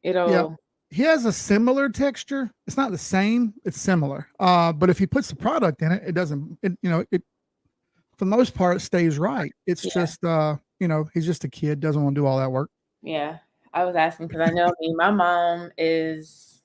Yeah. It'll He has a similar texture. It's not the same. It's similar. But if he puts the product in it, it doesn't. It for the most part stays right. It's yeah. just he's just a kid. Doesn't want to do all that work. Yeah. I was asking because I know me, my mom is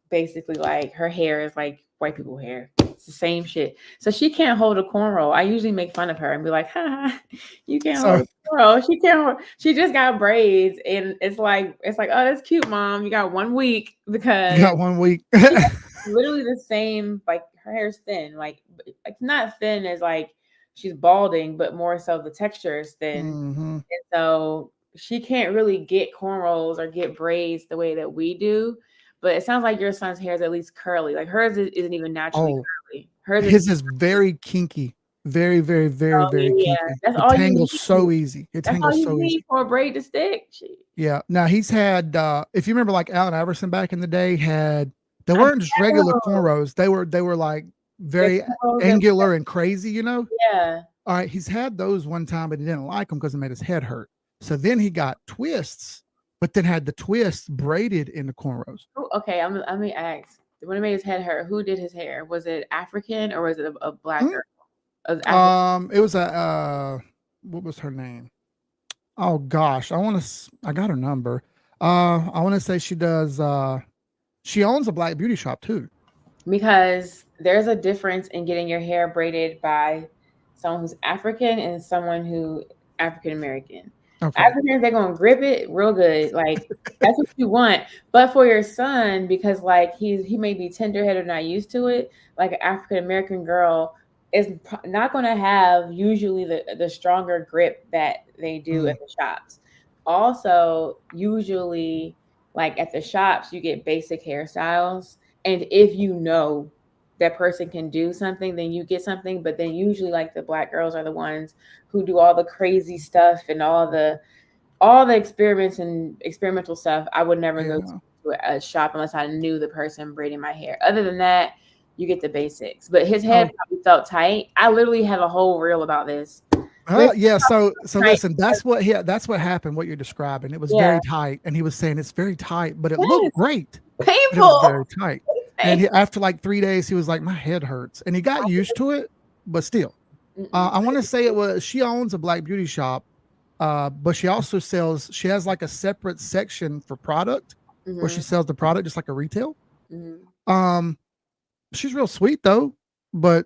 basically like her hair is like white people hair. It's the same shit. So she can't hold a cornrow. I usually make fun of her and be like, ha, you can't hold So a cornrow. She can't hold, she just got braids and it's like, oh, that's cute, mom. You got 1 week you because got 1 week. she has literally the same, like her hair's thin. Like it's not thin as like she's balding, but more so the texture is thin. Hmm. And so she can't really get cornrows or get braids the way that we do. But it sounds like your son's hair is at least curly. Like hers isn't even naturally Oh, curly. Hers is his is very kinky. Very, very, very, oh very yeah. kinky. That's It all you tangles need. so easy. It That's all tangles you so need easy. for a braid to stick. Shit. Yeah. Now he's had if you remember like Allen Iverson back in the day had they I weren't just regular know. cornrows. They were like The very cornrows that angular and crazy. yeah. All right, he's had those one time, but he didn't like them because it made his head hurt. So then he got twists, but then had the twists braided in the cornrows. Okay, I'm gonna ask. When it made his head hurt, who did his hair? Was it African or was it a black Mm, girl? It was African. It was a what was her name? Oh gosh, I got her number. I want to say she does. She owns a black beauty shop too. Because there's a difference in getting your hair braided by someone who's African and someone who African American. Okay. Africans, they're gonna grip it real good, like that's what you want. But for your son, because like he may be tender headed, not used to it, like an African American girl is not gonna have usually the stronger grip that they do Mm, at the shops. Also, usually like at the shops, you get basic hairstyles and if you know that person can do something, then you get something. But then usually like the black girls are the ones who do all the crazy stuff and all the experiments and experimental stuff. I would never go yeah. to a shop unless I knew the person braiding my hair. Other than that, you get the basics. But his head Oh, probably felt tight. I literally have a whole reel about this. But his yeah. head So felt tight. listen, that's what happened. What you're describing, it was Yeah. very tight, and he was saying it's very tight, but it Yes. looked great, but it was Painful. very tight. And Painful. after like 3 days, he was like, my head hurts, and he got used to it, but still. Mm-mm. I want to say it was she owns a black beauty shop, but she also sells. She has like a separate section for product where she Mm-hmm. sells the product just like a retail. Mm-hmm. Um, she's real sweet though, but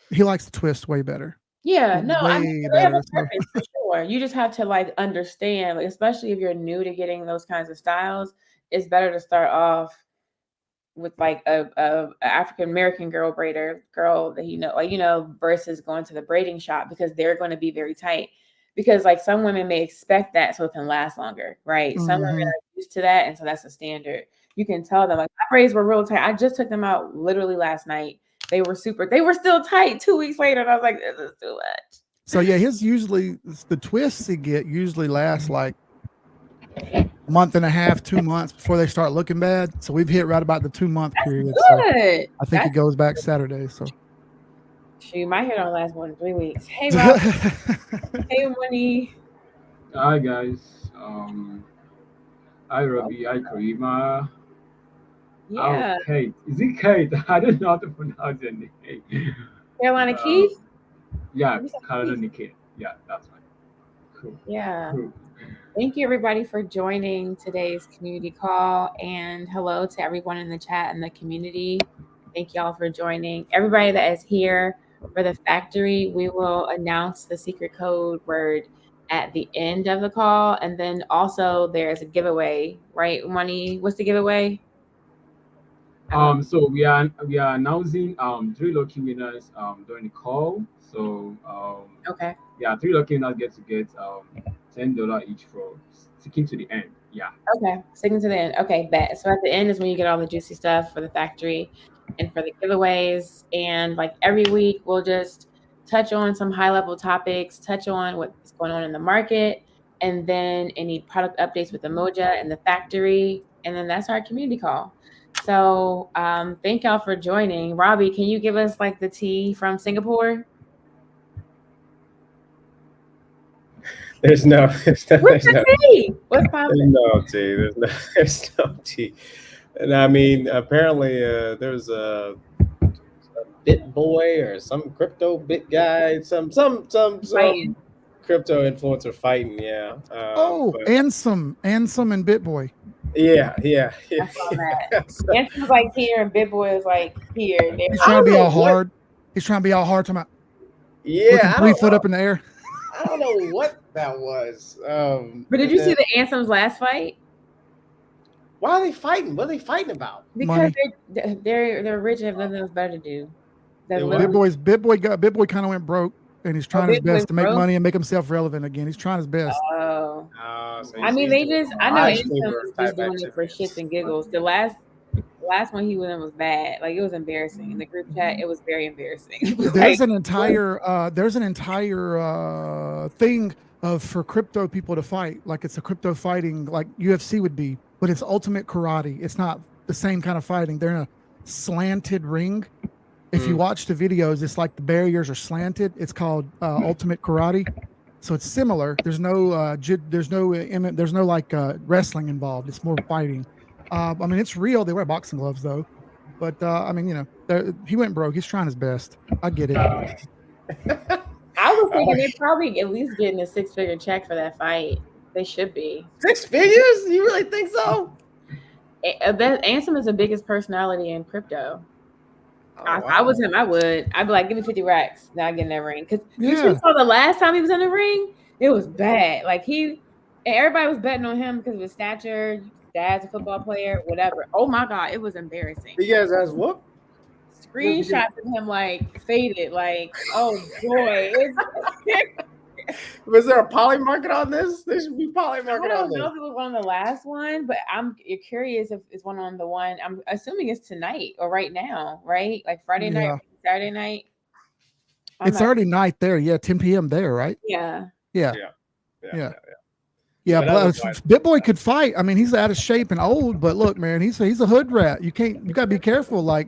he likes the twist way better, Yeah, no, I mean, way they have a better. So purpose for sure. You just have to like understand, like, especially if you're new to getting those kinds of styles, it's better to start off with like a African American girl that like versus going to the braiding shop because they're going to be very tight. Because like some women may expect that so it can last longer, right? Some women mhm. are used to that, and so that's a standard. You can tell them like my braids were real tight. I just took them out literally last night. They were still tight 2 weeks later, and I was like, this is too much. So yeah, his usually the twists he get usually last like month and a half, 2 months before they start looking bad. So we've hit right about the 2 month period. So Good. I think he That's goes back Saturday. So shoot. My hair don't last more than 3 weeks. Hey, Rob. Hey, Winnie. Hi guys. Hi Robbie. Hi Karima. Oh, Yeah, Kate. Is it Kate? I don't know how to pronounce your name. Carolina Keith. Um, yeah, You said Carolina Keith. Nikki. Yeah, that's right. Cool. Yeah. Cool. Thank you, everybody, for joining today's community call. And hello to everyone in the chat and the community. Thank y'all for joining. Everybody that is here for the factory, we will announce the secret code word at the end of the call. And then also there's a giveaway, right? Money, what's the giveaway? I don't So we are announcing three lucky winners during the call. So okay. yeah, three lucky winners get $10 each for sticking to the end. Yeah. Okay, sticking to the end. Okay, bet. So at the end is when you get all the juicy stuff for the factory and for the giveaways. And like every week, we'll just touch on some high level topics, touch on what's going on in the market, and then any product updates with Umoja and the factory. And then that's our community call. So thank y'all for joining. Robbie, can you give us like the tea from Singapore? There's no, What's the tea? What's popping? there's no tea. And I mean, apparently, there's a bit boy or some crypto bit guy, some Fighting. crypto influencer fighting. Yeah. Oh, But Ansem and BitBoy. yeah. I saw that. Ansem was like here, and Big Boy was like here. He's trying to be all hard. He's trying to be all hard. Talking about looking 3 foot up in the air. I don't know what that was. But did you see the Ansem's last fight? Why are they fighting? What are they fighting about? Because they're rich and have nothing else better to do. BitBoy kind of went broke, and he's trying his best to make money and make himself relevant again. He's trying his best. Oh. So I mean, I know Ansem was just doing it for shits and giggles. The last one he was in was bad. Like, it was embarrassing. In the group chat, it was very embarrassing. There's an entire thing for crypto people to fight. Like, it's a crypto fighting like UFC would be, but it's ultimate karate. It's not the same kind of fighting. They're in a slanted ring. If you watch the videos, it's like the barriers are slanted. It's called ultimate karate. So it's similar. There's no like wrestling involved. It's more fighting. I mean, it's real. They wear boxing gloves though. But I mean, he went broke. He's trying his best. I get it. I was thinking they're probably at least getting a 6-figure check for that fight. They should be. 6 figures? You really think so? Ansem is the biggest personality in crypto. Wow. If I was him, I would. I'd be like, give me 50 racks. Now I get in that ring. Because you saw the last time he was in the ring, it was bad. Like, everybody was betting on him because of his stature. Dad's a football player, whatever. Oh my God, it was embarrassing. You guys asked what? Screenshots of him like faded, like, oh boy. Was there a poly market on this? There should be poly market on this. I don't know if it was one of the last one, but I'm curious if it's one on the one. I'm assuming it's tonight or right now, right? Like Friday night, Saturday night. It's already night there. Yeah, 10 p.m. there, right? Yeah. Yeah, but BitBoy could fight. I mean, he's out of shape and old, but look, man, he's a hood rat. You gotta be careful. Like,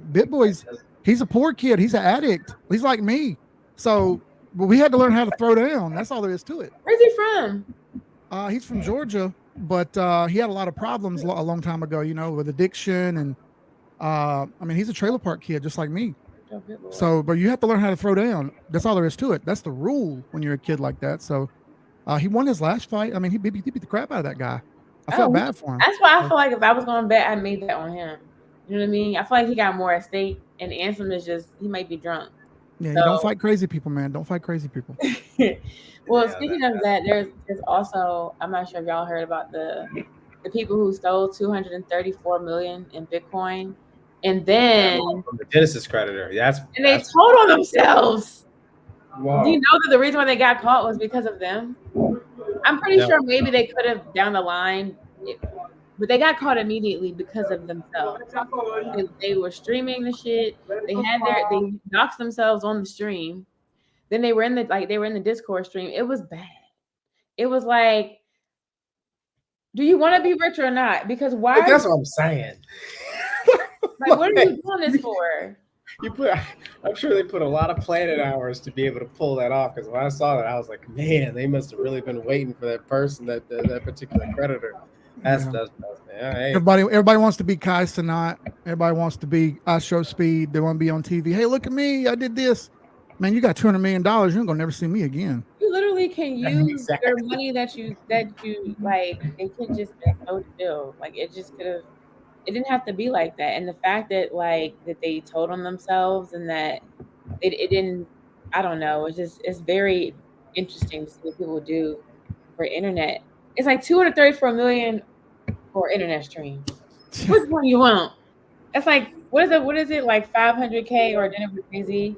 he's a poor kid. He's an addict. He's like me. So we had to learn how to throw down. That's all there is to it. Where's he from? He's from Georgia, but he had a lot of problems a long time ago, with addiction and I mean, he's a trailer park kid just like me. So, but you have to learn how to throw down. That's all there is to it. That's the rule when you're a kid like that. So he won his last fight. I mean, he beat the crap out of that guy. I felt bad for him. That's why I feel like if I was going to bet, I'd made that on him. You know what I mean? I feel like he got more at stake, and Ansem is he might be drunk. Yeah, you don't fight crazy people, man. Don't fight crazy people. Well, speaking of that, there's also, I'm not sure if y'all heard about the people who stole $234 million in Bitcoin, and then from the Genesis creditor. And they told on themselves. Wow. Do you know that the reason why they got caught was because of them? I'm pretty sure maybe they could have down the line, but they got caught immediately because of themselves. They were streaming the shit. They doxed themselves on the stream. Then they were in the Discord stream. It was bad. It was like, do you want to be rich or not? Because why? That's what I'm saying. Like, what are you doing this for? I'm sure they put a lot of planning hours to be able to pull that off. Because when I saw that, I was like, man, they must have really been waiting for that person, that particular creditor. That's hey. Everybody wants to be Kai Cenat. Everybody wants to be I Show Speed. They want to be on TV. Hey, look at me. I did this. Man, you got $200 million. You're going to never see me again. You literally can use your money that you like. It can just be so chill. Like, it just could have. It didn't have to be like that. And the fact that that they told on themselves and that it didn't, I don't know. It's very interesting to see what people do for internet. It's like $234 million for internet stream. Which one you want? That's like, what is it like $500K or dinner with Jay-Z?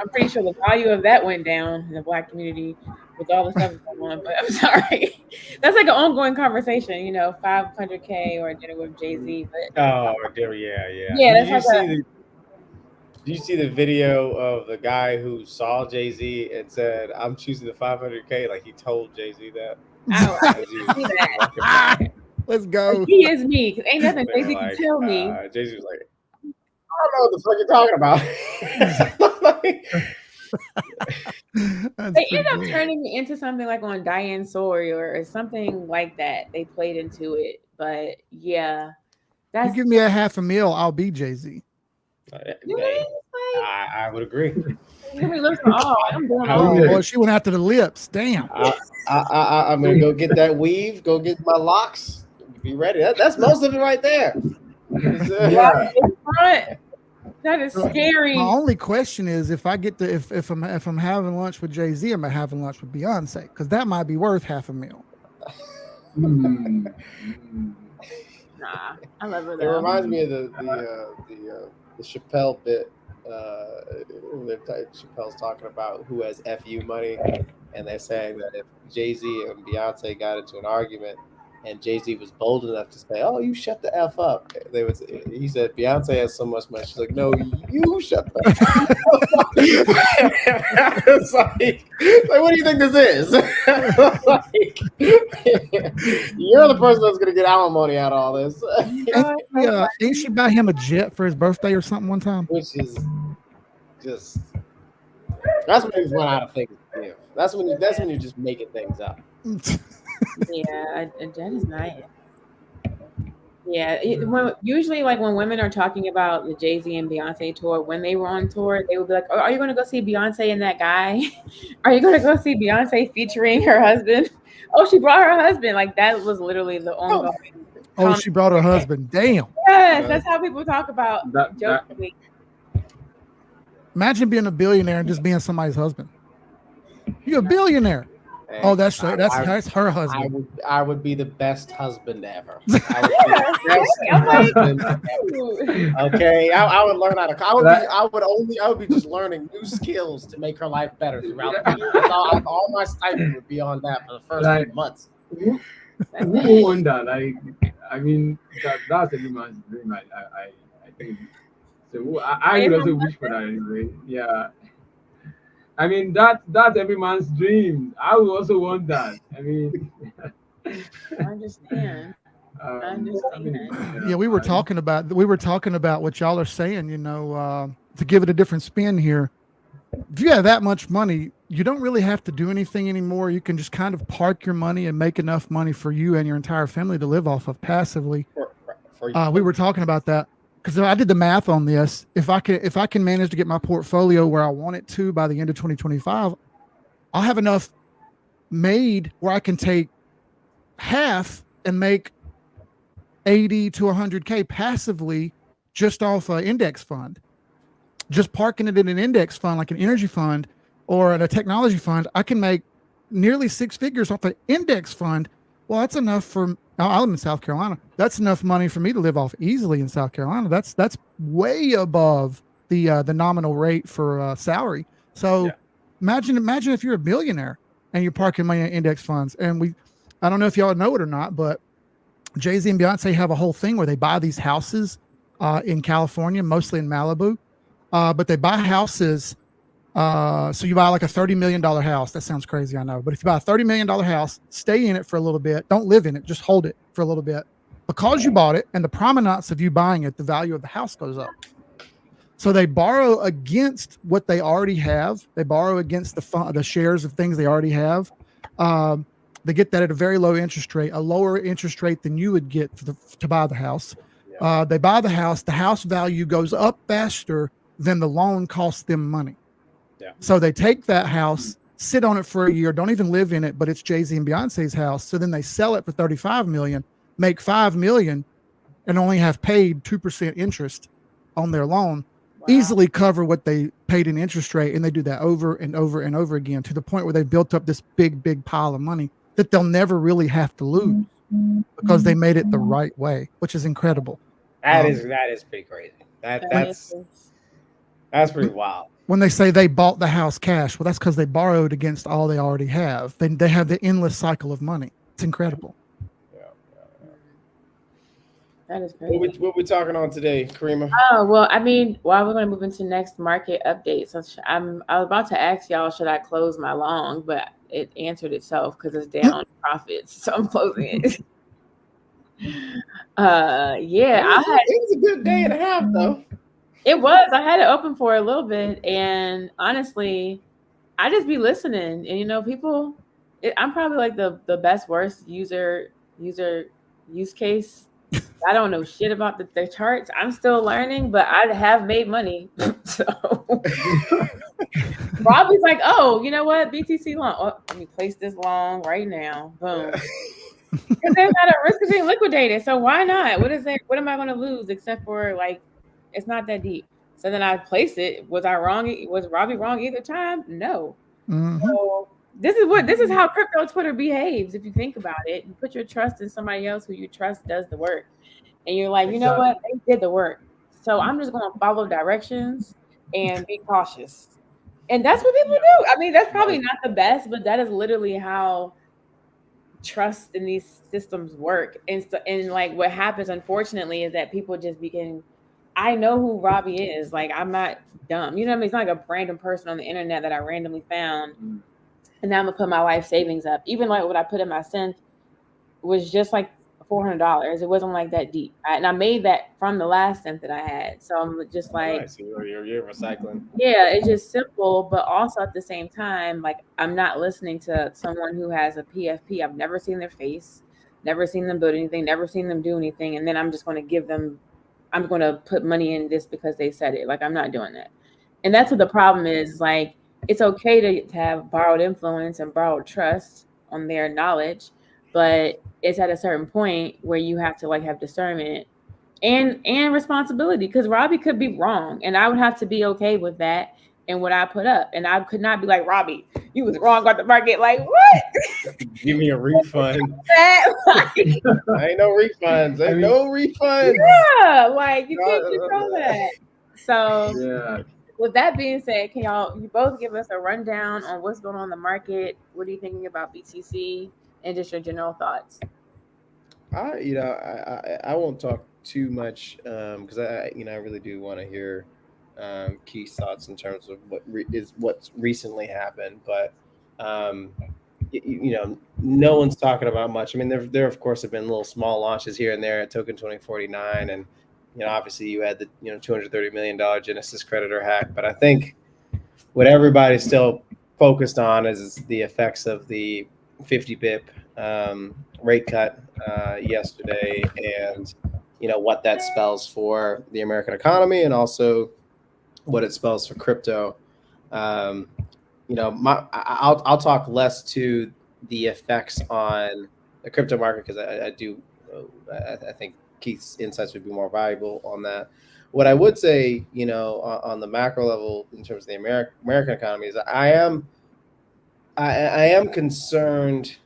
I'm pretty sure the value of that went down in the Black community with all the stuff going on, but I'm sorry. That's like an ongoing conversation, $500K or a dinner with Jay-Z. But Yeah, that's did you see the video of the guy who saw Jay-Z and said, I'm choosing the $500K? Like, he told Jay-Z that. I see that. Let's go. Like, he is me, because ain't nothing Jay-Z can tell me. Jay-Z was like, I don't know what the fuck you're talking about. That's They pretty end up good. turning it into something like on Diane Sawyer or something like that. They played into it, but yeah, You that's give me a $500,000, I'll be Jay-Z. Hey, I would agree. we look for all. I'm doing How all. Oh boy, she went after the lips. Damn. I'm gonna go get that weave. Go get my locks. Be ready. That's most of it right there. Yeah. In front. That is scary. My only question is if I get to if I'm having lunch with Jay-Z, am I having lunch with Beyonce? Because that might be worth $500,000. Nah, I love her It though. reminds me of the Chappelle bit. Chappelle's talking about who has FU money, and they're saying that if Jay-Z and Beyonce got into an argument, and Jay-Z was bold enough to say, "Oh, you shut the F up," he said, "Beyonce has so much money." She's like, "No, you shut the F up." It's like, what do you think this is? Like, you're the person that's gonna get alimony out of all this. Ain't she buy him a jet for his birthday or something one time? Which is just that's when he's run out of things to give. That's when you're just making things up. Yeah, that is nice. Yeah, usually like when women are talking about the Jay-Z and Beyonce tour, when they were on tour, they would be like, "Oh, are you going to go see Beyonce and that guy? Are you going to go see Beyonce featuring her husband? Oh, she brought her husband." Like that was literally the ongoing. Oh, she brought her husband. Damn. Yes, that's how people talk about That- jokingly. Imagine being a billionaire and just being somebody's husband. You're a billionaire. And Oh, that's her husband. I would be the best husband ever. I would be the best husband ever. Okay, I would learn how to. I would be just learning new skills to make her life better throughout the year. All my stipend would be on that for the first few months. Who wonder? Like, I mean, that's every man's dream. I think. So I would also wish for that anyway. Yeah. I mean, that's every man's dream. I would also want that. I mean, I understand. Yeah, we were talking about what y'all are saying. To give it a different spin here. If you have that much money, you don't really have to do anything anymore. You can just kind of park your money and make enough money for you and your entire family to live off of passively. We were talking about that. Because I did the math on this, if I can manage to get my portfolio where I want it to by the end of 2025, I'll have enough made where I can take half and make 80 to 100K passively just off an index fund. Just parking it in an index fund like an energy fund or a technology fund, I can make nearly 6 figures off an index fund. Well, that's enough for. I live in South Carolina. That's enough money for me to live off easily in South Carolina. That's way above the nominal rate for salary. So Yeah. imagine if you're a billionaire and you're parking money in index funds. And I don't know if y'all know it or not, but Jay-Z and Beyonce have a whole thing where they buy these houses in California, mostly in Malibu, but they buy houses. So you buy like a $30 million house. That sounds crazy, I know. But if you buy a $30 million house, stay in it for a little bit. Don't live in it. Just hold it for a little bit. Because you bought it and the provenance of you buying it, the value of the house goes up. So they borrow against what they already have. They borrow against the shares of things they already have. They get that at a very low interest rate, a lower interest rate than you would get to buy the house. They buy the house. The house value goes up faster than the loan costs them money. Yeah. So they take that house, sit on it for a year, don't even live in it, but it's Jay-Z and Beyonce's house. So then they sell it for $35 million, make $5 million, and only have paid 2% interest on their loan. Wow. Easily cover what they paid in interest rate, and they do that over and over and over again to the point where they built up this big pile of money that they'll never really have to lose because they made it the right way, which is incredible. That is pretty crazy. That's pretty wild. When they say they bought the house cash, well, that's because they borrowed against all they already have. They have the endless cycle of money. It's incredible. Yeah. That is crazy. What we talking on today, Karima? Oh, well, I mean, we're going to move into next market updates. So I was about to ask y'all, should I close my long, but it answered itself because it's down profits. So I'm closing it. It was a good day and a half, though. It was. I had it open for a little bit, and honestly, I just be listening, and people, I'm probably like the best worst use case. I don't know shit about the charts. I'm still learning, but I have made money. So Robbie's like, oh, you know what? BTC long. Oh, let me place this long right now. Boom. Because there's not a risk of being liquidated. So why not? What is there? What am I going to lose except for like, it's not that deep. So then I placed it. Was I wrong? Was Robbie wrong either time? No. So this is how crypto Twitter behaves. If you think about it, you put your trust in somebody else who you trust does the work, and you're like, you know what? They did the work. So I'm just going to follow directions and be cautious. And that's what people do. I mean, that's probably not the best, but that is literally how trust in these systems work. And like what happens, unfortunately, is that people just begin. I know who Robbie is. Like, I'm not dumb. You know what I mean? It's not like a random person on the internet that I randomly found. And now I'm gonna put my life savings up. Even like what I put in my synth was just like $400. It wasn't like that deep. And I made that from the last synth that I had. So I'm just like, Nice. You're recycling. yeah, it's just simple, but also at the same time, like I'm not listening to someone who has a PFP. I've never seen their face, never seen them build anything, never seen them do anything, and then I'm just going to I'm going to put money in this because they said it. Like I'm not doing that. And that's what the problem is. Like it's okay to have borrowed influence and borrowed trust on their knowledge, but it's at a certain point where you have to like have discernment and responsibility, because Robbie could be wrong and I would have to be okay with that and what I put up. And I could not be like, Robbie, you was wrong about the market. Like, what? Give me a refund. Like, Ain't no refunds. Ain't no refunds. yeah, like you can't control that. So Yeah. with that being said, can you both give us a rundown on what's going on in the market? What are you thinking about BTC and just your general thoughts? I won't talk too much because I really do want to hear Keith's thoughts in terms of what's recently happened. But no one's talking about much. I mean, there of course have been little small launches here and there at Token 2049, and obviously you had the $230 million Genesis creditor hack. But I think what everybody's still focused on is the effects of the 50 bip rate cut yesterday, and what that spells for the American economy, and also what it spells for crypto. I'll talk less to the effects on the crypto market because I think Keith's insights would be more valuable on that. What I would say, on the macro level in terms of the American economy is I am concerned.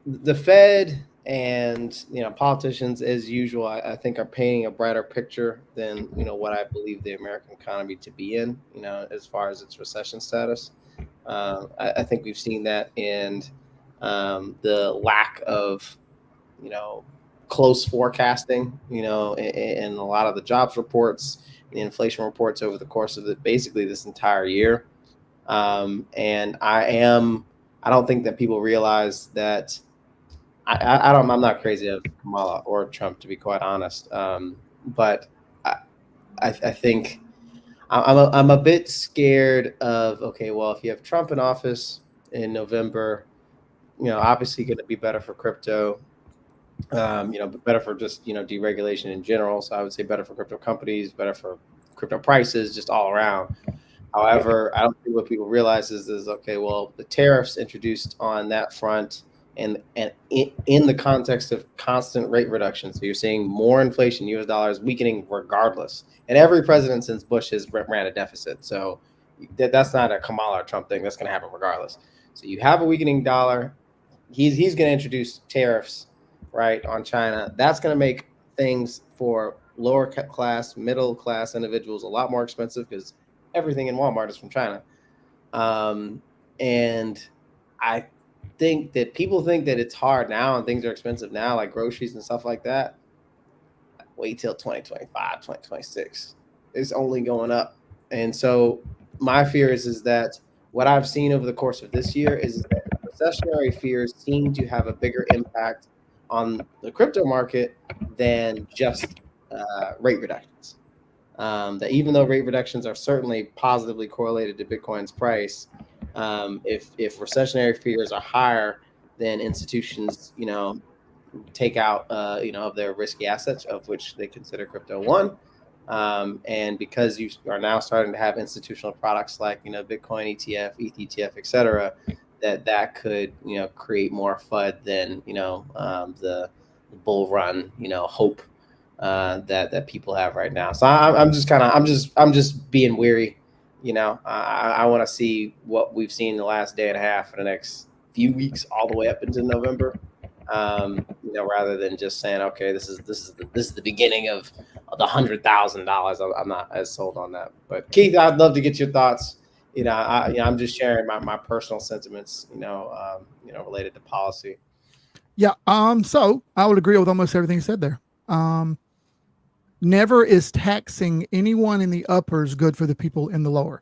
The Fed and politicians, as usual, I think are painting a brighter picture than what I believe the American economy to be in. As far as its recession status, I think we've seen that in the lack of close forecasting. In a lot of the jobs reports, the inflation reports over the course of basically this entire year, and I don't think that people realize that. I'm not crazy of Kamala or Trump, to be quite honest. But I think I'm a bit scared of, okay, well, if you have Trump in office in November, obviously going to be better for crypto, but better for just, deregulation in general. So I would say better for crypto companies, better for crypto prices, just all around. However, I don't think what people realize is okay, well, the tariffs introduced on that front, and in the context of constant rate reduction. So you're seeing more inflation, US dollars weakening regardless. And every president since Bush has ran a deficit. So that's not a Kamala or Trump thing. That's going to happen regardless. So you have a weakening dollar. He's going to introduce tariffs, right, on China. That's going to make things for lower class, middle class individuals a lot more expensive because everything in Walmart is from China. And I think that people think that it's hard now and things are expensive now, like groceries and stuff like that. Wait till 2025, 2026. It's only going up. And so my fear is that what I've seen over the course of this year is that recessionary fears seem to have a bigger impact on the crypto market than just rate reductions. that even though rate reductions are certainly positively correlated to Bitcoin's price, if recessionary fears are higher, then institutions, take out, of their risky assets, of which they consider crypto one. And because you are now starting to have institutional products like, Bitcoin ETF, ETH ETF, et cetera, that could, create more FUD than, the bull run, hope that people have right now. So I'm just being weary. I want to see what we've seen the last day and a half for the next few weeks, all the way up into November. Rather than just saying, okay, this is the beginning of the $100,000. I'm not as sold on that. But Keith, I'd love to get your thoughts. I'm just sharing my personal sentiments, related to policy. Yeah. So I would agree with almost everything you said there. Never is taxing anyone in the uppers good for the people in the lower,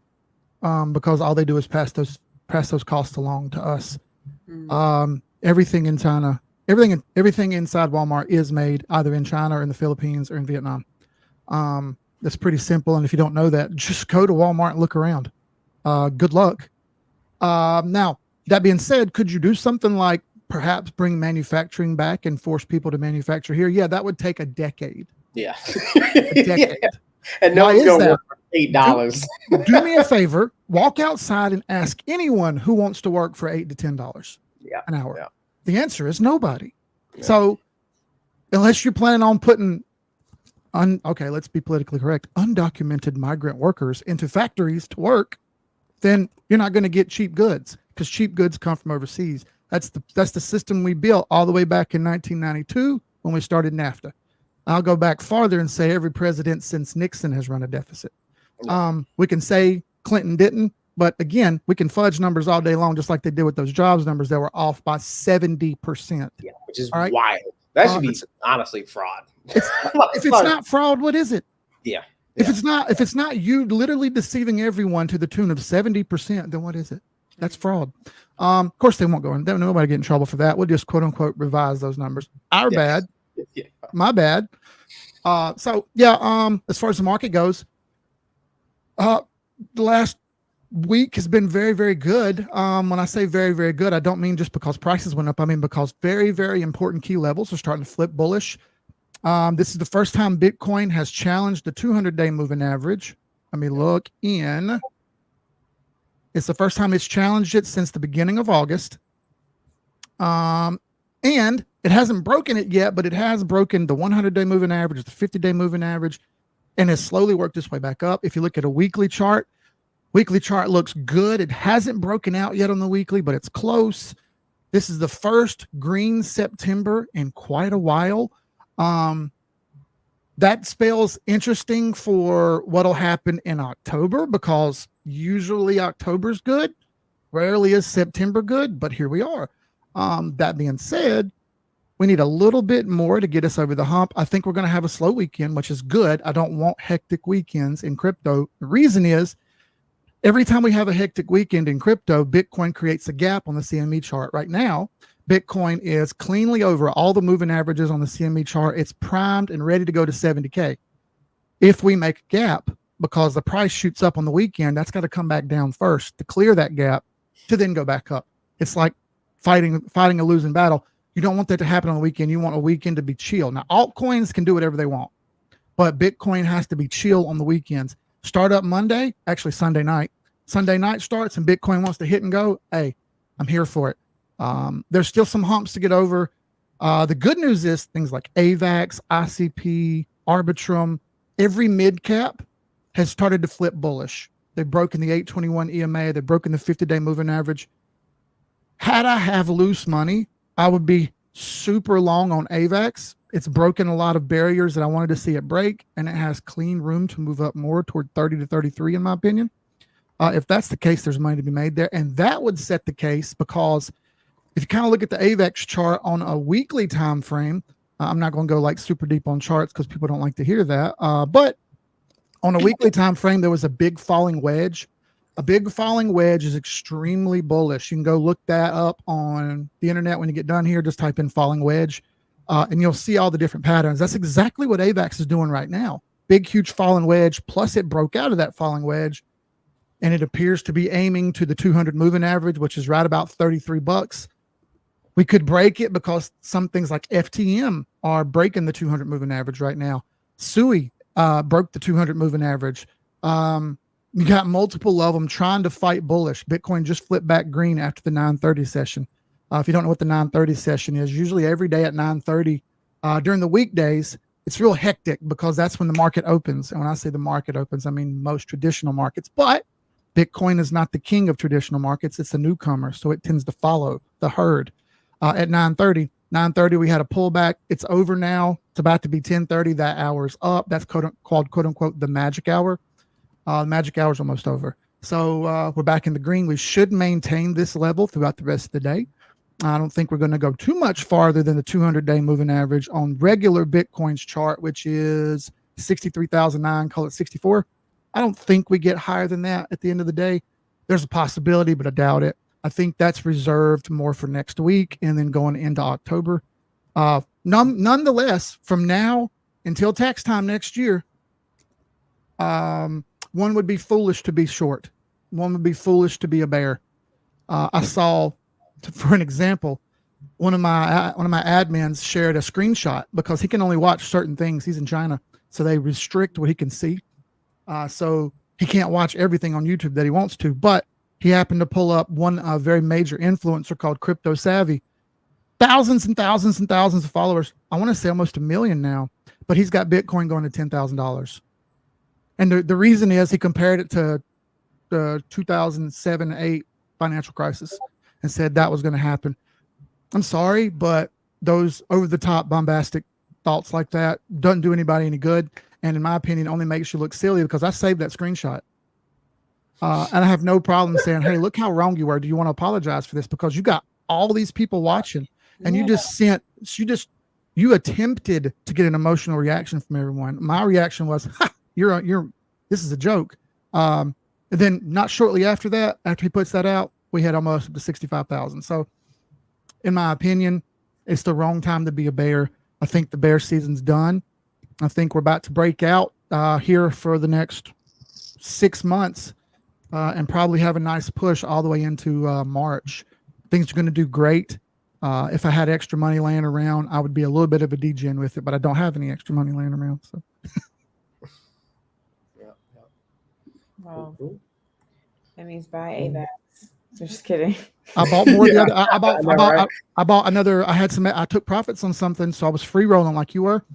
because all they do is pass those costs along to us. Everything in China, everything inside Walmart is made either in China or in the Philippines or in Vietnam. That's pretty simple. And if you don't know that, just go to Walmart and look around. Good luck. Now, that being said, could you do something like perhaps bring manufacturing back and force people to manufacture here? Yeah, that would take a decade. Yeah. A decade. Yeah. And no one's going to work for $8. Do me a favor, walk outside and ask anyone who wants to work for $8 to $10 an hour. Yeah. The answer is nobody. Yeah. So unless you're planning on putting let's be politically correct, undocumented migrant workers into factories to work, then you're not going to get cheap goods, because cheap goods come from overseas. That's the system we built all the way back in 1992 when we started NAFTA. I'll go back farther and say every president since Nixon has run a deficit. We can say Clinton didn't, but again, we can fudge numbers all day long, just like they did with those jobs numbers that were off by 70%. Yeah, which is right? wild. That should be honestly fraud. If it's not fraud, what is it? Yeah. If it's not you literally deceiving everyone to the tune of 70%, then what is it? That's fraud. Of course, they won't go in. Nobody get in trouble for that. We'll just quote unquote revise those numbers. Our bad. Yeah. My bad. As far as the market goes, the last week has been very, very good. When I say very, very good, I don't mean just because prices went up. I mean because very, very important key levels are starting to flip bullish. This is the first time Bitcoin has challenged the 200-day moving average. Let me look in. It's the first time it's challenged it since the beginning of August. And it hasn't broken it yet, but it has broken the 100-day moving average, the 50-day moving average, and has slowly worked its way back up. If you look at a weekly chart looks good. It hasn't broken out yet on the weekly, but it's close. This is the first green September in quite a while. That spells interesting for what'll happen in October, because usually October's good. Rarely is September good, but here we are. That being said, we need a little bit more to get us over the hump. I think we're going to have a slow weekend, which is good. I don't want hectic weekends in crypto. The reason is every time we have a hectic weekend in crypto, Bitcoin creates a gap on the CME chart. Right now, Bitcoin is cleanly over all the moving averages on the CME chart. It's primed and ready to go to 70K. If we make a gap, because the price shoots up on the weekend, that's got to come back down first to clear that gap to then go back up. It's like fighting a losing battle. You don't want that to happen on the weekend. You want a weekend to be chill. Now, altcoins can do whatever they want, but Bitcoin has to be chill on the weekends. Start up Monday, actually Sunday night. Sunday night starts and Bitcoin wants to hit and go. Hey, I'm here for it. There's still some humps to get over. The good news is things like AVAX, ICP, Arbitrum, every mid cap has started to flip bullish. They've broken the 821 EMA. They've broken the 50-day moving average. Had I have loose money, I would be super long on AVAX. It's broken a lot of barriers that I wanted to see it break, and it has clean room to move up more toward 30 to 33, in my opinion. If that's the case, there's money to be made there. And that would set the case, because if you kind of look at the AVAX chart on a weekly time frame, I'm not going to go like super deep on charts because people don't like to hear that. But on a weekly time frame, there was a big falling wedge. A big falling wedge is extremely bullish. You can go look that up on the internet when you get done here. Just type in falling wedge, and you'll see all the different patterns. That's exactly what AVAX is doing right now. big, huge falling wedge. Plus, it broke out of that falling wedge, and it appears to be aiming to the 200 moving average, which is right about $33. We could break it because some things like FTM are breaking the 200 moving average right now. SUI broke the 200 moving average. You got multiple of them trying to fight bullish. Bitcoin just flipped back green after the 9:30 session. If you don't know what the 9:30 session is, usually every day at 9:30 during the weekdays, it's real hectic because that's when the market opens. And when I say the market opens, I mean most traditional markets. But Bitcoin is not the king of traditional markets. It's a newcomer, so it tends to follow the herd. At 9:30, we had a pullback. It's over now. It's about to be 10:30. That hour's up. That's called quote unquote the magic hour. Magic hour's almost over. So we're back in the green. We should maintain this level throughout the rest of the day. I don't think we're going to go too much farther than the 200-day moving average on regular Bitcoin's chart, which is 63,009, call it 64. I don't think we get higher than that at the end of the day. There's a possibility, but I doubt it. I think that's reserved more for next week and then going into October. Nonetheless, from now until tax time next year, one would be foolish to be short. One would be foolish to be a bear. I saw, for an example, one of my admins shared a screenshot because he can only watch certain things. He's in China, so they restrict what he can see. So he can't watch everything on YouTube that he wants to. But he happened to pull up one very major influencer called Crypto Savvy. Thousands and thousands and thousands of followers. I want to say almost 1 million now. But he's got Bitcoin going to $10,000. And the reason is he compared it to the 2007-8 financial crisis and said that was going to happen. I'm sorry, but those over-the-top bombastic thoughts like that doesn't do anybody any good. And in my opinion, only makes you look silly because I saved that screenshot. And I have no problem saying, hey, look how wrong you were. Do you want to apologize for this? Because you got all these people watching and you you attempted to get an emotional reaction from everyone. My reaction was, this is a joke. And then not shortly after that, after he puts that out, we had almost up to 65,000. So in my opinion, it's the wrong time to be a bear. I think the bear season's done. I think we're about to break out here for the next 6 months and probably have a nice push all the way into March. Things are going to do great. If I had extra money laying around, I would be a little bit of a degen with it, but I don't have any extra money laying around. So. Wow. That means buy AVAX. Just kidding. I bought more. I bought another. I took profits on something, so I was free rolling like you were.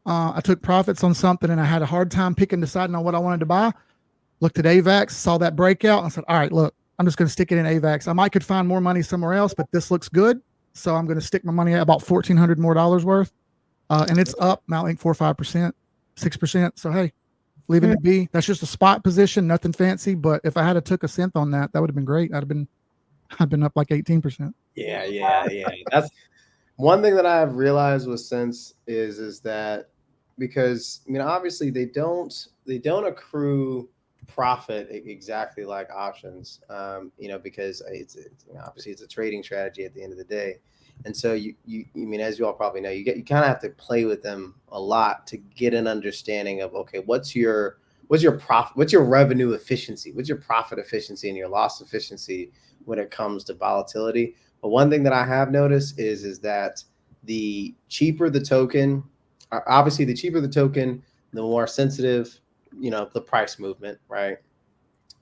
I took profits on something, and I had a hard time deciding on what I wanted to buy. Looked at AVAX, saw that breakout, and said, "All right, look, I'm just going to stick it in AVAX. I could find more money somewhere else, but this looks good, so I'm going to stick my money at about $1,400 more worth, and it's up now, I think 4 or 5%, 6%. So hey, leaving it be. That's just a spot position, nothing fancy. But if I had took a cent on that, that would have been great. I'd been up like 18%. Yeah. That's one thing that I've realized with Sense is that because obviously they don't accrue profit exactly like options, because it's obviously it's a trading strategy at the end of the day. And so you as you all probably know, you kind of have to play with them a lot to get an understanding of, okay, what's your profit, what's your revenue efficiency, what's your profit efficiency and your loss efficiency when it comes to volatility. But one thing that I have noticed is that the cheaper the token, obviously the cheaper the token, the more sensitive, the price movement, right?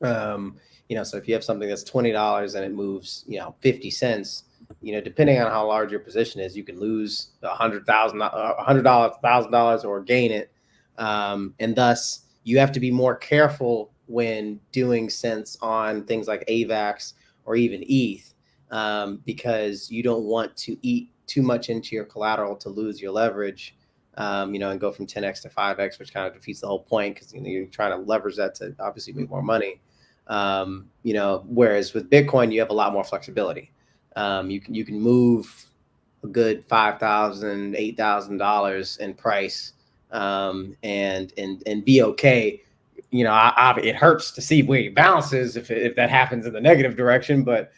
So if you have something that's $20 and it moves, 50 cents, depending on how large your position is, you can lose $100,000 or gain it. And thus you have to be more careful when doing Sense on things like AVAX or even ETH, because you don't want to eat too much into your collateral to lose your leverage, and go from 10x to 5x, which kind of defeats the whole point because you're trying to leverage that to obviously make more money. Whereas with Bitcoin, you have a lot more flexibility. You can move a good $5,000, $8,000 in price, and be okay. It hurts to see where your balance is if that happens in the negative direction, but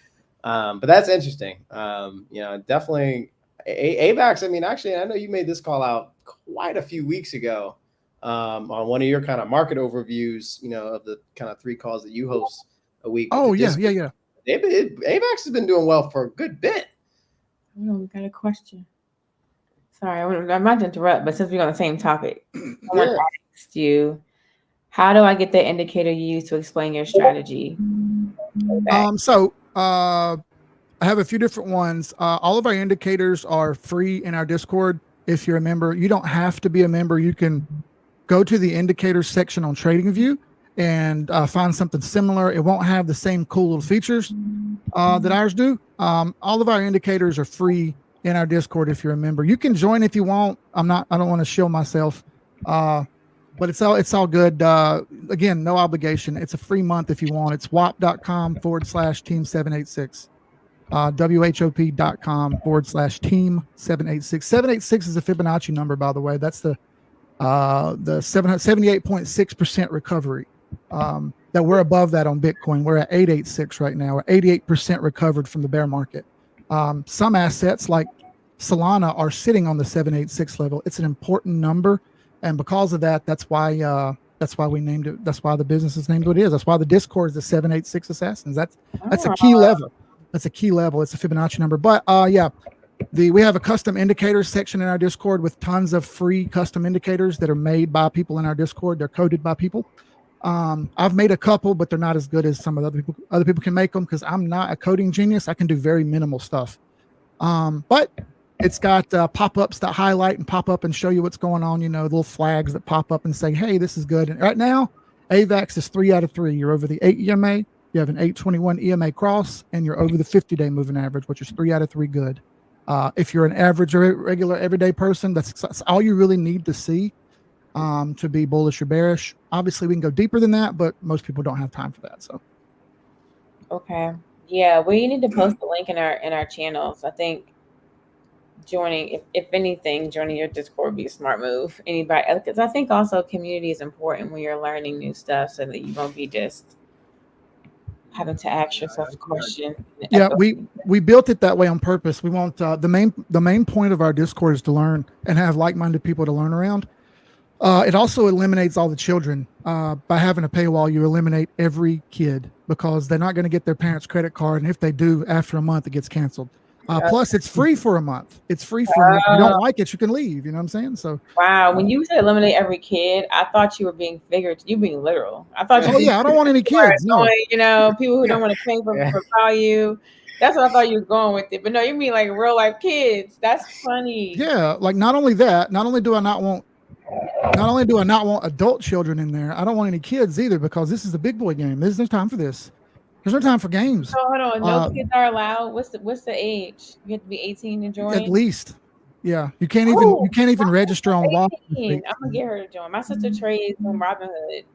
that's interesting. Definitely AVAX. Actually, I know you made this call out quite a few weeks ago. on one of your kind of market overviews, of the kind of 3 calls that you host a week. Oh, yeah. AVAX has been doing well for a good bit. We got a question. Sorry, I might interrupt, but since we're on the same topic, someone asked you, how do I get the indicator you use to explain your strategy? I have a few different ones. All of our indicators are free in our Discord. If you're a member, you don't have to be a member. You can go to the indicators section on TradingView and find something similar. It won't have the same cool little features that ours do. All of our indicators are free in our Discord if you're a member. You can join if you want. I don't want to shill myself, but it's all good. Again, no obligation. It's a free month if you want. It's whop.com/team786. WHOP.com/team786. 786 is a Fibonacci number, by the way. That's the 78.6% recovery. That we're above that on Bitcoin. We're at 886 right now. We're 88% recovered from the bear market. Some assets like Solana are sitting on the 786 level. It's an important number, and because of that, that's why we named it. That's why the business is named what it is. That's why the Discord is the 786 Assassins. That's a key level. That's a key level. It's a Fibonacci number. But we have a custom indicators section in our Discord with tons of free custom indicators that are made by people in our Discord. They're coded by people. I've made a couple, but they're not as good as some of the other people. Other people can make them because I'm not a coding genius. I can do very minimal stuff. But it's got pop-ups that highlight and pop up and show you what's going on. Little flags that pop up and say, "Hey, this is good." And right now, AVAX is 3 out of 3. You're over the 8 EMA. You have an 821 EMA cross, and you're over the 50-day moving average, which is 3 out of 3 good. If you're an average or regular everyday person, that's all you really need to see to be bullish or bearish. Obviously, we can go deeper than that, but most people don't have time for that. So, okay, yeah, we need to post the link in our channels. I think joining, if anything, joining your Discord would be a smart move. Anybody, because I think also community is important when you're learning new stuff, so that you won't be just having to ask yourself a question. Yeah, we built it that way on purpose. We want the main point of our Discord is to learn and have like-minded people to learn around. It also eliminates all the children. By having a paywall, you eliminate every kid because they're not going to get their parents' credit card, and if they do, after a month, it gets canceled. Plus, it's free for a month. It's free for a month. If you don't like it, you can leave. You know what I'm saying? So. Wow, when you said eliminate every kid, I thought you were being figurative. You being literal. I thought. Oh yeah, I don't want any kids. No. People who don't want to pay for value. That's what I thought you were going with it. But no, you mean like real life kids. That's funny. Yeah, like not only that, not only do I not want adult children in there, I don't want any kids either because this is the big boy game. There's no time for this. There's no time for games. So hold on, no kids are allowed. What's the age? You have to be 18 to join. At least, yeah. You can't even register on WAP. I'm gonna get her to join. My sister trades on Robinhood.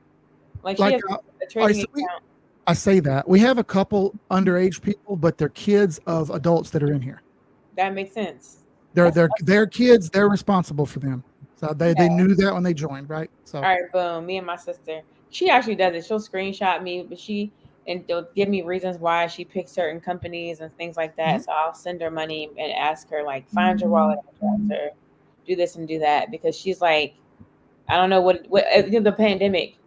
Like she has a trading account. I say that we have a couple underage people, but they're kids of adults that are in here. That makes sense. They're kids. They're responsible for them. So they knew that when they joined, right? So all right, boom. Me and my sister. She actually does it. She'll screenshot me, but and they'll give me reasons why she picks certain companies and things like that. Mm-hmm. So I'll send her money and ask her, like, find your wallet address or do this and do that. Because she's like, I don't know what the pandemic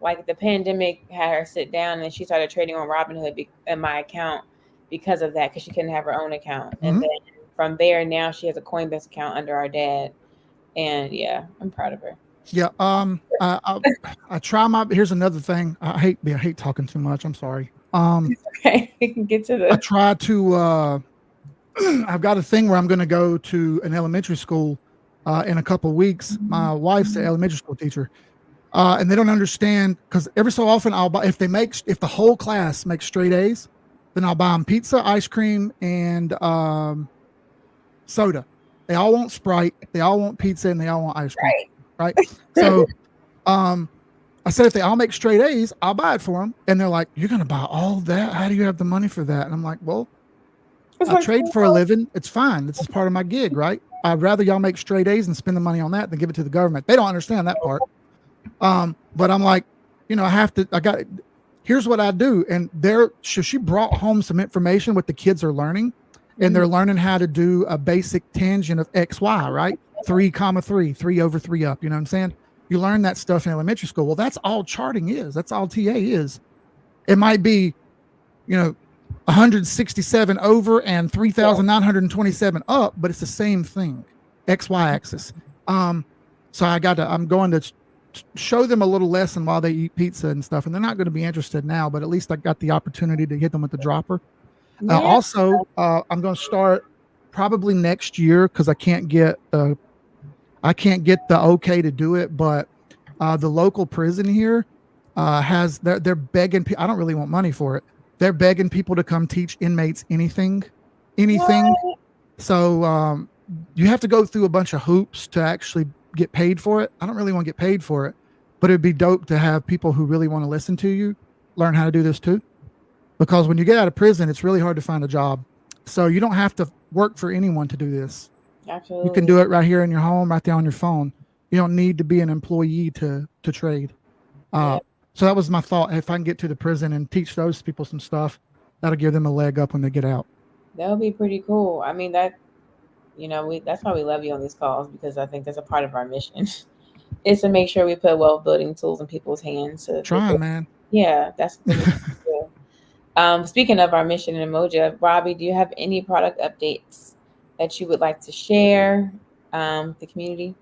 had her sit down and she started trading on Robinhood in my account because of that, because she couldn't have her own account. Mm-hmm. And then from there, now she has a Coinbase account under our dad. And yeah, I'm proud of her. Yeah. I try here's another thing. I hate talking too much. I'm sorry. Okay, we can get to this. I try to I've got a thing where I'm going to go to an elementary school in a couple of weeks. My wife's an elementary school teacher, and they don't understand because every so often I'll buy if the whole class makes straight A's, then I'll buy them pizza, ice cream, and soda. They all want Sprite, they all want pizza, and they all want ice cream. Right? So, I said, if they all make straight A's, I'll buy it for them. And they're like, "You're going to buy all that? How do you have the money for that?" And I'm like, well, I trade for a living. It's fine. This is part of my gig, right? I'd rather y'all make straight A's and spend the money on that than give it to the government. They don't understand that part. But I'm like, here's what I do. And she brought home some information what the kids are learning. And they're learning how to do a basic tangent of XY, right? 3, 3 over 3 up. You know what I'm saying? You learn that stuff in elementary school. Well, that's all charting is. That's all TA is. It might be, 167 over and 3,927 up, but it's the same thing, XY axis. So I'm going to show them a little lesson while they eat pizza and stuff, and they're not going to be interested now, but at least I got the opportunity to hit them with the dropper. Yeah. Also, I'm going to start probably next year because I can't get the okay to do it, but the local prison here they're begging. I don't really want money for it. They're begging people to come teach inmates anything. What? So you have to go through a bunch of hoops to actually get paid for it. I don't really want to get paid for it, but it'd be dope to have people who really want to listen to you learn how to do this too. Because when you get out of prison, it's really hard to find a job. So you don't have to work for anyone to do this. Absolutely. You can do it right here in your home, right there on your phone. You don't need to be an employee to trade. So that was my thought. If I can get to the prison and teach those people some stuff, that'll give them a leg up when they get out. That would be pretty cool. I mean, that's why we love you on these calls, because I think that's a part of our mission is to make sure we put wealth-building tools in people's hands. Man. Yeah, that's what we do. Speaking of our mission in Umoja, Robbie, do you have any product updates that you would like to share with the community?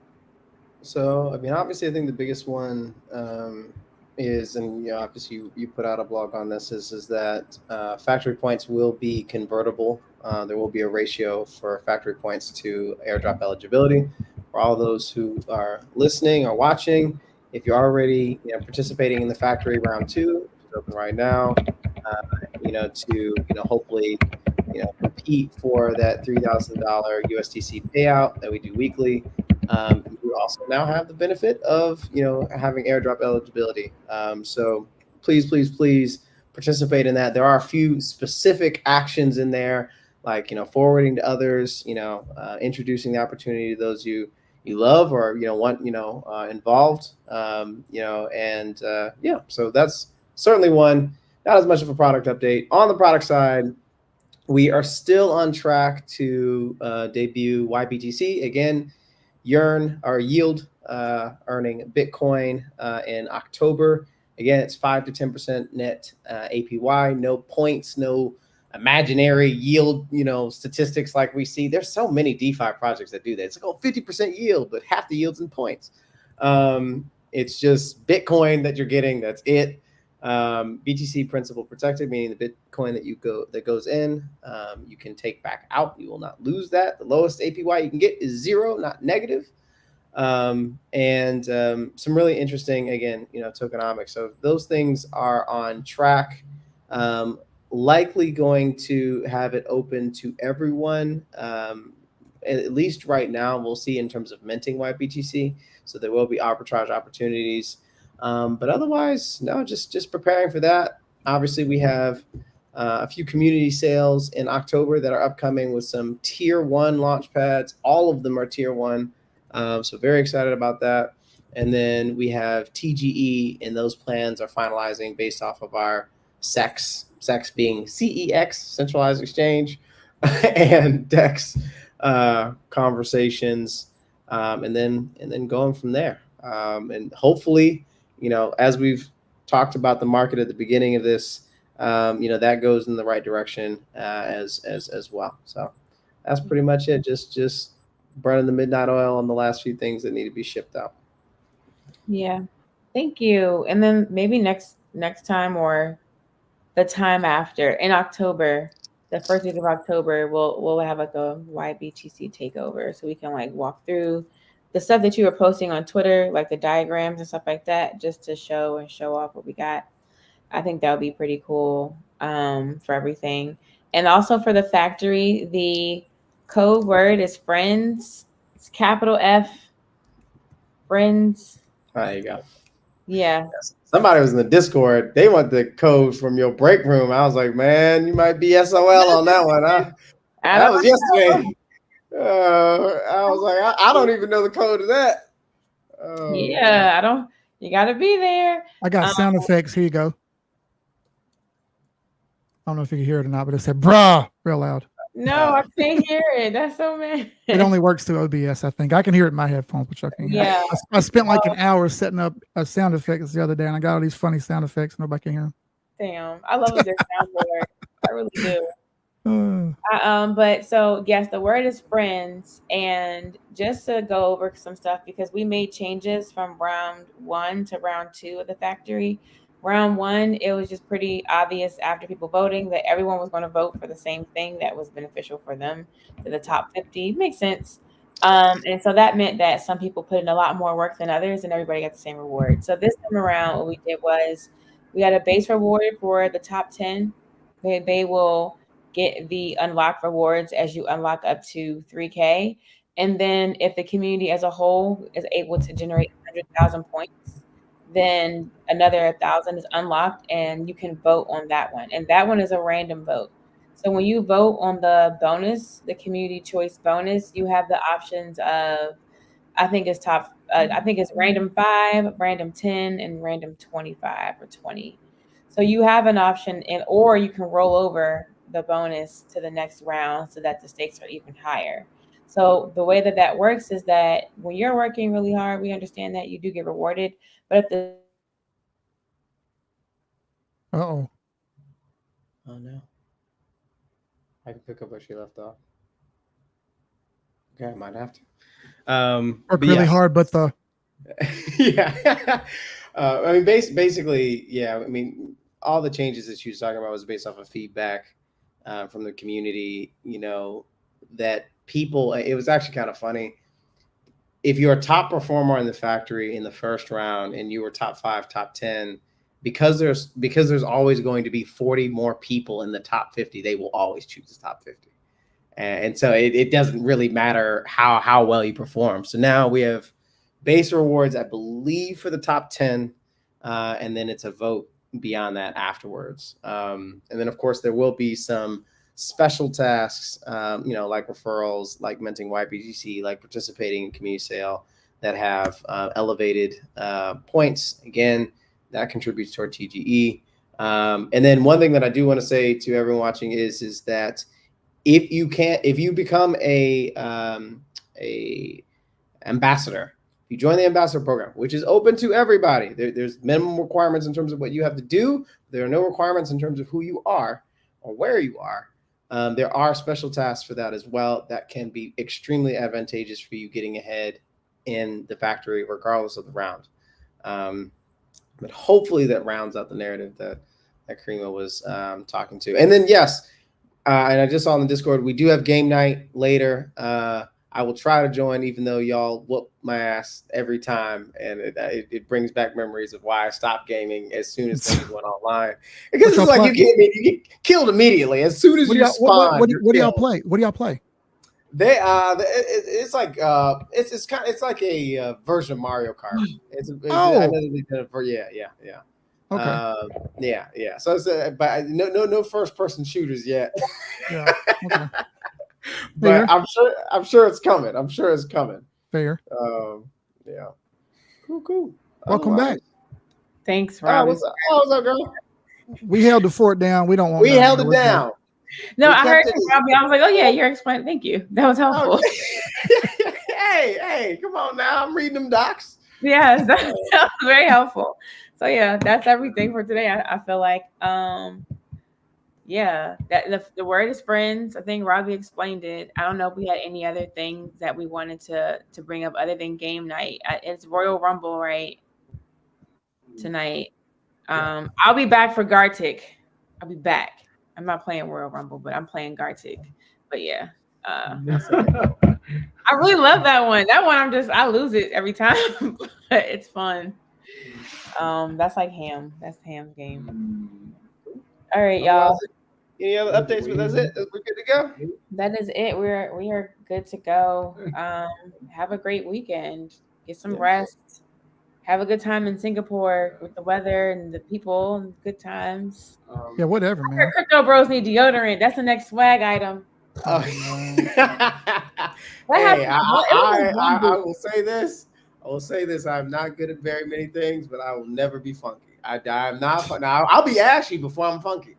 So, I mean, obviously, I think the biggest one is, and obviously you put out a blog on this, is that factory points will be convertible. There will be a ratio for factory points to airdrop eligibility. For all those who are listening or watching, if you're already participating in the factory round 2, which is open right now, to hopefully compete for that $3,000 USDC payout that we do weekly. You also now have the benefit of having airdrop eligibility. So please participate in that. There are a few specific actions in there, like forwarding to others, introducing the opportunity to those you love or want involved. So that's certainly one. Not as much of a product update. On the product side, we are still on track to debut YBTC again. Yield earning Bitcoin in October. Again, it's 5 to 10% net APY. No points, no imaginary yield, statistics like we see. There's so many DeFi projects that do that. It's like 50% yield, but half the yield's in points. It's just Bitcoin that you're getting. That's it. BTC principal protected, meaning the Bitcoin that goes in, you can take back out. You will not lose that. The lowest APY you can get is 0, not negative. Some really interesting, again, tokenomics. So those things are on track. Likely going to have it open to everyone. At least right now, we'll see in terms of minting YBTC. So there will be arbitrage opportunities. But otherwise, no, just preparing for that. Obviously, we have a few community sales in October that are upcoming with some tier 1 launch pads. All of them are tier 1. So very excited about that. And then we have TGE, and those plans are finalizing based off of our SEX being CEX, centralized exchange, and DEX conversations, and then going from there. And hopefully, as we've talked about the market at the beginning of this, that goes in the right direction as well. So that's pretty much it. Just burning the midnight oil on the last few things that need to be shipped out. Yeah, thank you. And then maybe next time or the time after in October, the first week of October, we'll have like a YBTC takeover, so we can like walk through the stuff that you were posting on Twitter, like the diagrams and stuff like that, just to show off what we got. I think that would be pretty cool for everything. And also for the factory, the code word is friends. It's capital F, friends. There you go. Yeah. Somebody was in the Discord. They want the code from your break room. I was like, man, you might be SOL on that one. That was yesterday. I was like, I don't even know the code of that. Yeah, you got to be there. I got sound effects. Here you go. I don't know if you can hear it or not, but it said, bruh, real loud. No, I can't hear it. That's so mad. It only works through OBS, I think. I can hear it in my headphones, but y'all can't hear it. Yeah. I spent like an hour setting up sound effects the other day, and I got all these funny sound effects, and nobody can hear them. Damn. I love a good soundboard. I really do. Uh, But so yes, the word is friends, and just to go over some stuff because we made changes from round 1 to round 2 of the factory. Round 1, it was just pretty obvious after people voting that everyone was going to vote for the same thing that was beneficial for them to the top 50. Makes sense. And so that meant that some people put in a lot more work than others, and everybody got the same reward. So this time around, what we did was we had a base reward for the top 10. They will get the unlock rewards as you unlock up to 3K. And then if the community as a whole is able to generate 100,000 points, then another 1,000 is unlocked and you can vote on that one. And that one is a random vote. So when you vote on the bonus, the community choice bonus, you have the options of, I think it's random 5, random 10, and random 25 or 20. So you have an option, or you can roll over the bonus to the next round so that the stakes are even higher. So the way that works is that when you're working really hard, we understand that you do get rewarded, but if the oh. Oh no. I can pick up where she left off. Okay, I might have to. Work really hard, but the yeah. I mean, basically, yeah. I mean, all the changes that she was talking about was based off of feedback from the community. You know, that people. It was actually kind of funny. If you're a top performer in the factory in the first round and you were top 5, top 10, because there's always going to be 40 more people in the top 50, they will always choose the top 50. And so it doesn't really matter how well you perform. So now we have base rewards, I believe, for the top 10, and then it's a vote beyond that afterwards. And then, of course, there will be some special tasks, like referrals, like minting YBGC, like participating in community sale that have elevated points. Again, that contributes toward TGE. And then one thing that I do want to say to everyone watching is that if you become a ambassador, if you join the ambassador program, which is open to everybody, there's minimum requirements in terms of what you have to do. There are no requirements in terms of who you are or where you are. There are special tasks for that as well that can be extremely advantageous for you getting ahead in the factory, regardless of the round. But hopefully that rounds out the narrative that Karima was talking to. And then, yes, and I just saw on the Discord, we do have game night later. I will try to join, even though y'all whoop my ass every time, and it brings back memories of why I stopped gaming as soon as things went online. Because it's like you get killed immediately as soon as you spawn. What do y'all play? What do y'all play? It's like it's like a version of Mario Kart. Yeah. Okay. Yeah. So it's but no first person shooters yet. Yeah. Okay. But I'm sure it's coming. Fair. Yeah. Cool. Welcome back. Thanks, Robbie. What's up, girl? We held the fort down. We don't want. We held it down. No, I heard you, Robbie. I was like, oh yeah, you're explaining. Thank you. That was helpful. Hey, come on now. I'm reading them docs. Yes, that was very helpful. So yeah, that's everything for today. I feel like that the word is friends. I think Robbie explained it. I don't know if we had any other things that we wanted to bring up other than game night. It's Royal Rumble, right? Tonight. I'll be back for Gartic. I'll be back. I'm not playing Royal Rumble, but I'm playing Gartic. But yeah. I really love that one. That one I lose it every time, but it's fun. That's like Ham. That's Ham's game. All right, y'all. Any other updates? But that's it. We're good to go. That is it. We are good to go. Have a great weekend. Get some rest. Have a good time in Singapore with the weather and the people and good times. Yeah, whatever, man. Crypto bros need deodorant. That's the next swag item. Hey, I will say this. I'm not good at very many things, but I will never be funky. I'm not. Now I'll be ashy before I'm funky.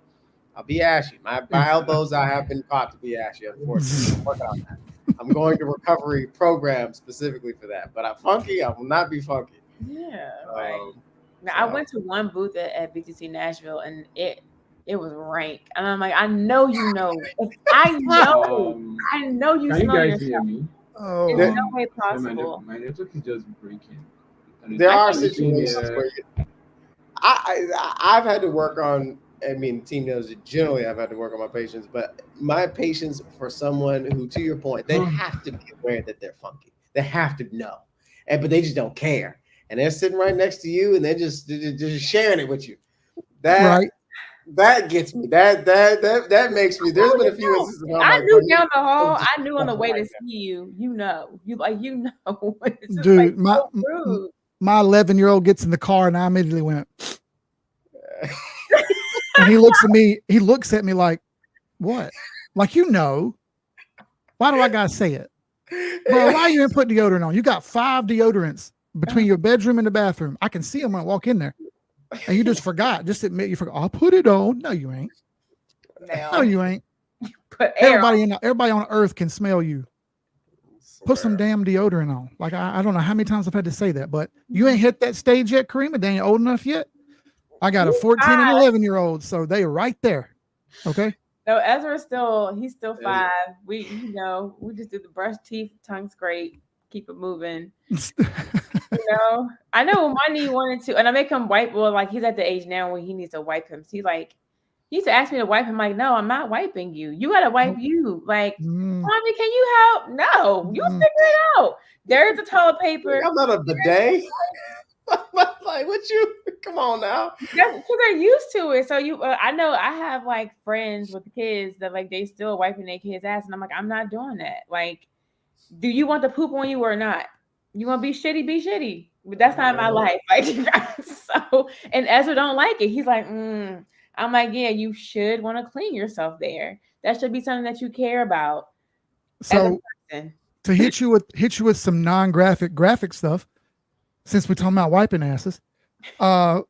I'll be ashy. My elbows, I have been taught to be ashy, unfortunately. I'm working on that. I'm going to recovery program specifically for that. But I'm funky. I will not be funky. Yeah, right. Now, I went to one booth at BTC Nashville, and it was rank. And I'm like, I know you know. I know you Can you smell guys yourself. hear me? Oh, There's no way possible. My network is just breaking. There are situations where I've had to work on. I mean, team knows generally I've had to work on my patience, but my patience for someone who, to your point, they have to be aware that they're funky. They have to know, but they just don't care. And they're sitting right next to you, and they're just sharing it with you. That gets me. That makes me. There's been a few instances. I knew down the hall. I knew on the way to see you. You know. Dude, my 11-year-old gets in the car, and I immediately went. And he looks at me. He looks at me like, "What? Like Why do I gotta say it, bro? Why you didn't put deodorant on? You got 5 deodorants between your bedroom and the bathroom. I can see them when I walk in there, and you just forgot. Just admit you forgot. I'll put it on. No, you ain't. No, you ain't. Everybody on earth can smell you. Put some damn deodorant on. Like I don't know how many times I've had to say that, but you ain't hit that stage yet, Kareem. They ain't old enough yet. I got a 14 and 11-year-old, so they right there. Okay. No, Ezra's he's still 5. We just do the brush teeth, tongue scrape, keep it moving. I know my knee wanted to, and I make him wipe. Well, like he's at the age now where he needs to wipe him. So he used to ask me to wipe him. Like, no, I'm not wiping you. You gotta wipe you. Like, Mommy, can you help? No, you figure it out. There's the toilet paper. I'm not a bidet. Like, what you? Come on now. Because they're used to it. So I know I have like friends with kids that like they still wiping their kids' ass, and I'm like, I'm not doing that. Like, do you want the poop on you or not? You want to be shitty? Be shitty. But that's not my life. Like, so, and Ezra don't like it. He's like, I'm like, yeah, you should want to clean yourself there. That should be something that you care about. So to hit you with some graphic stuff, since we're talking about wiping asses, the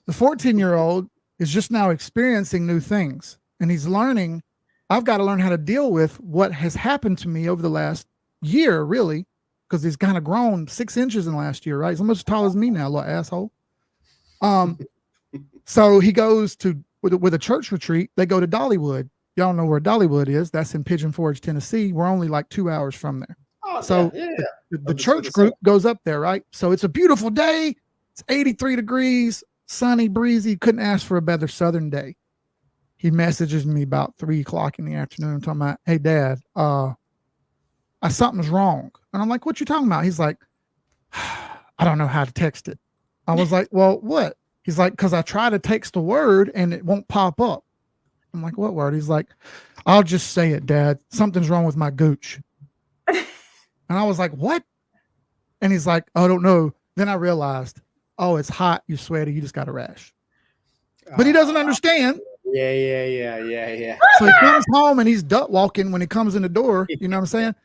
14-year-old is just now experiencing new things, and he's learning. I've got to learn how to deal with what has happened to me over the last year, really, because he's kind of grown 6 inches in the last year, right? He's almost as tall as me now, little asshole. So he goes with a church retreat. They go to Dollywood. Y'all know where Dollywood is. That's in Pigeon Forge, Tennessee. We're only like 2 hours from there. The church group goes up there, right? So it's a beautiful day. It's 83 degrees, sunny, breezy. Couldn't ask for a better southern day. He messages me about 3 o'clock in the afternoon talking about, hey, Dad, something's wrong. And I'm like, what you talking about? He's like, I don't know how to text it. I was like, well, what? He's like, because I try to text a word and it won't pop up. I'm like, what word? He's like, I'll just say it, Dad. Something's wrong with my gooch. And I was like, what? And he's like, I don't know. Then I realized, oh, it's hot. You're sweaty. You just got a rash. But he doesn't understand. Yeah. So he comes home and he's duck walking when he comes in the door. You know what I'm saying?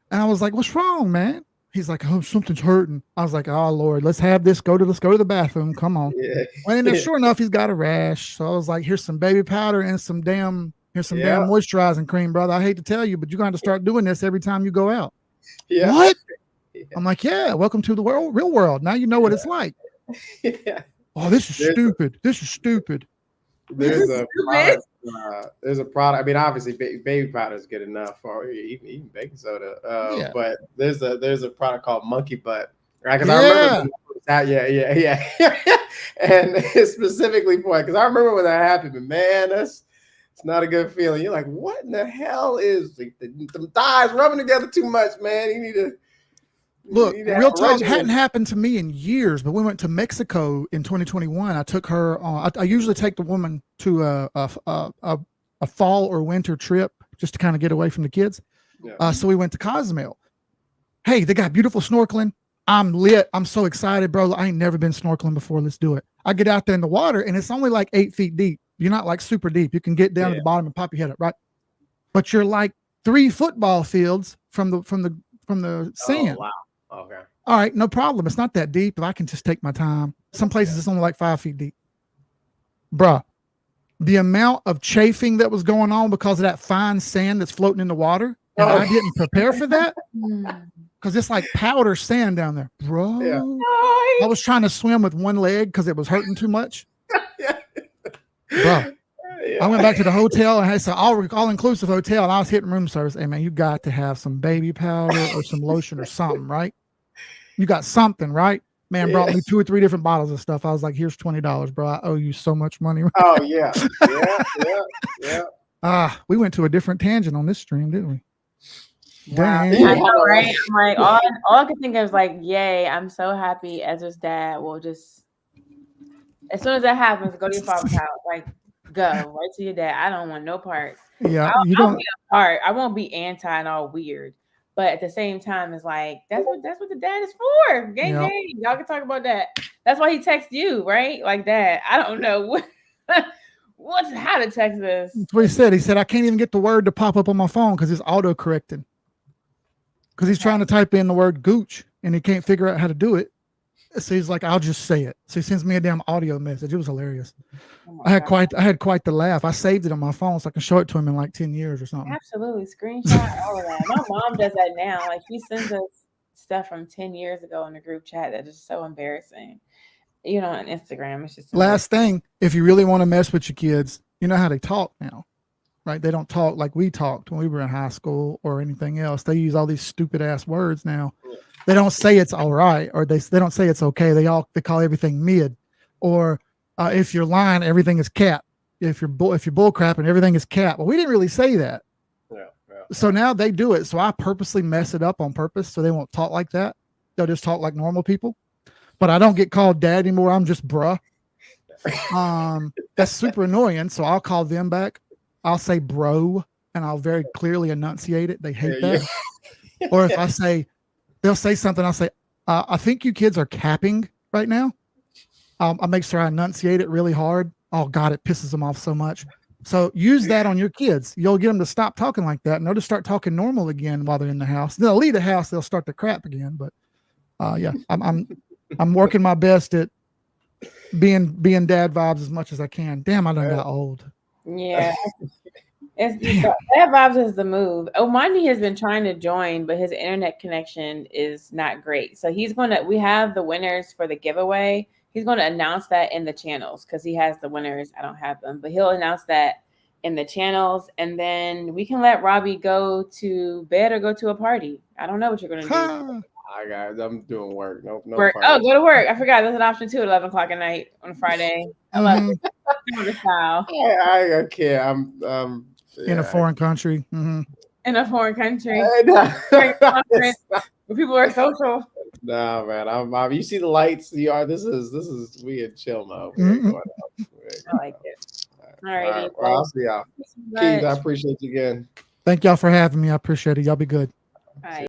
And I was like, what's wrong, man? He's like, oh, something's hurting. I was like, oh, Lord, let's go to the bathroom. Come on. Yeah. And then sure enough, he's got a rash. So I was like, here's some baby powder and some damn moisturizing cream, brother. I hate to tell you, but you're going to start doing this every time you go out. Yeah. What? Yeah. I'm like, yeah, welcome to the real world. Now you know what it's like. Yeah. Oh, this is stupid. This is stupid. There's a product. I mean, obviously, baby powder is good enough for even baking soda. But there's a product called Monkey Butt, right? Because I remember and it's specifically for it because I remember when that happened. But man, it's not a good feeling. You're like, what in the hell is the thighs rubbing together too much, man? You need to. Look, real talk hadn't happened to me in years, but we went to Mexico in 2021. I took her on. I usually take the woman to a fall or winter trip just to kind of get away from the kids. Yeah. So we went to Cozumel. Hey, they got beautiful snorkeling. I'm lit. I'm so excited, bro. I ain't never been snorkeling before. Let's do it. I get out there in the water, and it's only like 8 feet deep. You're not like super deep. You can get down to the bottom and pop your head up, right? But you're like 3 football fields from the sand. Oh, wow. Okay. All right, no problem. It's not that deep, but I can just take my time. Some places it's only like 5 feet deep. Bruh, the amount of chafing that was going on because of that fine sand that's floating in the water, and I didn't prepare for that because it's like powder sand down there, bro. Yeah. I was trying to swim with one leg because it was hurting too much, bro. I went back to the hotel and it's an all-inclusive hotel, and I was hitting room service. Hey, man, you got to have some baby powder or some lotion or something, right? You got something, right? Man brought me 2 or 3 different bottles of stuff. I was like, here's $20, bro. I owe you so much money. Oh, yeah. We went to a different tangent on this stream, didn't we? Wow. Dang. I know, right? I'm like, all I could think of is like, yay, I'm so happy Ezra's dad will just, as soon as that happens, go to your father's house. Like, go right to your dad. I don't want no part. Yeah, you I'll don't. be a part. I won't be anti and all weird. But at the same time, it's like that's what the dad is for. Gang, gang. Y'all can talk about that. That's why he texts you, right? Like that. I don't know how to text this. That's what he said. He said, I can't even get the word to pop up on my phone because it's auto correcting. Because he's trying to type in the word gooch and he can't figure out how to do it. So he's like, I'll just say it. So he sends me a damn audio message. It was hilarious. I had quite the laugh. I saved it on my phone so I can show it to him in like 10 years or something. Absolutely. Screenshot all of that. My mom does that now. Like she sends us stuff from 10 years ago in the group chat that is so embarrassing. You know, on Instagram. It's just last thing, if you really want to mess with your kids, you know how they talk now. Right? They don't talk like we talked when we were in high school or anything else. They use all these stupid ass words now. They don't say it's all right, or they don't say it's okay. They call everything mid, or if you're lying, everything is cap. If you're bull crapping, everything is cap. Well, we didn't really say that. Yeah. So now they do it. So I purposely mess it up on purpose so they won't talk like that. They'll just talk like normal people. But I don't get called dad anymore. I'm just bruh. That's super annoying. So I'll call them back. I'll say bro, and I'll very clearly enunciate it. They hate that. Or if I say, they'll say something, I'll say, I think you kids are capping right now. I make sure I enunciate it really hard. Oh God, it pisses them off so much. So use that on your kids. You'll get them to stop talking like that, and they'll just start talking normal again while they're in the house. They'll leave the house. They'll start to crap again. But yeah, I'm working my best at being dad vibes as much as I can. Damn, I done got old. Yeah. That vibes is the move. Omani has been trying to join, but his internet connection is not great. So we have the winners for the giveaway. He's going to announce that in the channels because he has the winners. I don't have them, but he'll announce that in the channels. And then we can let Robbie go to bed or go to a party. I don't know what you're going to do. I'm doing work. No work. Oh, go to work. I forgot. There's an option too at 11 o'clock at night on a Friday. I love it. I can't. I'm in a foreign country. In a foreign country. Where people are social. Nah, man. You see the lights. This is we in chill mode. I like it. All right. Well, I'll see y'all. Keith, I appreciate you again. Thank y'all for having me. I appreciate it. Y'all be good. All right.